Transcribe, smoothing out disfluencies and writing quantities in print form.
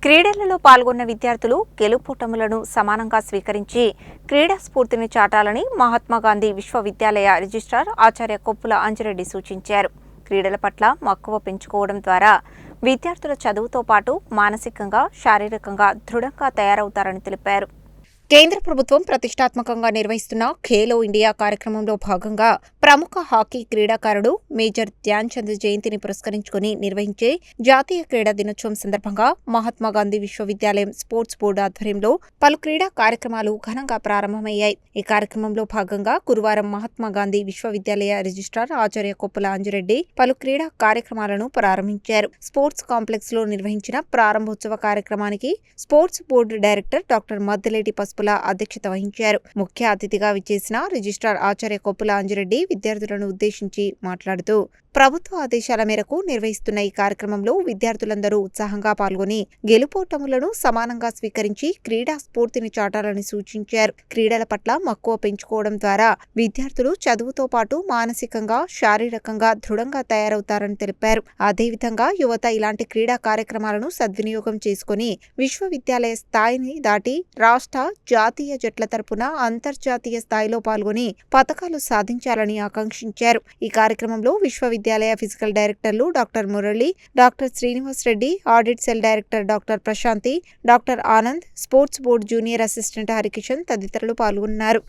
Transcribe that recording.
క్రీడలలో పాల్గొన్న విద్యార్థులు గెలుపోటములను సమానంగా స్వీకరించి క్రీడా స్ఫూర్తిని చాటాలని మహాత్మా గాంధీ విశ్వవిద్యాలయ రిజిస్ట్రార్ ఆచార్య కొప్పుల అంజిరెడ్డి సూచించారు. క్రీడల పట్ల మక్కువ పెంచుకోవడం ద్వారా విద్యార్థుల చదువుతో పాటు మానసికంగా, శారీరకంగా దృఢంగా తయారవుతారని తెలిపారు. కేంద్ర ప్రభుత్వం ప్రతిష్టాత్మకంగా నిర్వహిస్తున్న ఖేలో ఇండియా కార్యక్రమంలో భాగంగా ప్రముఖ హాకీ క్రీడాకారుడు మేజర్ ధ్యాన్ చంద్ జయంతిని పురస్కరించుకుని నిర్వహించే జాతీయ క్రీడా దినోత్సవం సందర్భంగా మహాత్మా గాంధీ విశ్వవిద్యాలయం స్పోర్ట్స్ బోర్డు ఆధ్వర్యంలో పలు క్రీడా కార్యక్రమాలు ఘనంగా ప్రారంభమయ్యాయి. ఈ కార్యక్రమంలో భాగంగా గురువారం మహాత్మా గాంధీ విశ్వవిద్యాలయ రిజిస్ట్రార్ ఆచార్య కొప్పుల అంజిరెడ్డి పలు క్రీడా కార్యక్రమాలను ప్రారంభించారు. స్పోర్ట్స్ కాంప్లెక్స్ లో నిర్వహించిన ప్రారంభోత్సవ కార్యక్రమానికి sports board director doctor Maddileti Pasupula అధ్యక్షత వహించారు. ముఖ్య అతిథిగా విచ్చేసిన రిజిస్ట్రార్ ఆచార్య కొప్పుల అంజిరెడ్డి విద్యార్థులను ఉద్దేశించి మాట్లాడుతూ ప్రభుత్వ ఆదేశాల మేరకు నిర్వహిస్తున్న ఈ కార్యక్రమంలో విద్యార్థులందరూ ఉత్సాహంగా పాల్గొని గెలుపోటములను సమానంగా స్వీకరించి క్రీడా స్ఫూర్తిని చాటాలని సూచించారు. క్రీడల పట్ల మక్కువ పెంచుకోవడం ద్వారా విద్యార్థులు చదువుతో పాటు మానసికంగా, శారీరకంగా దృఢంగా తయారవుతారని తెలిపారు. అదేవిధంగా యువత ఇలాంటి క్రీడా కార్యక్రమాలను సద్వినియోగం చేసుకుని విశ్వవిద్యాలయ స్థాయిని దాటి రాష్ట్ర, జాతీయ జట్ల తరపున అంతర్జాతీయ స్థాయిలో పాల్గొని పతకాలు సాధించాలని ఆకాంక్షించారు. ఈ కార్యక్రమంలో విశ్వవిద్యాలయ ఫిజికల్ డైరెక్టర్లు doctor Murali, doctor Srinivas Reddy, audit cell director doctor Prashanthi, doctor Anand, sports board junior assistant Harikishan తదితరులు పాల్గొన్నారు.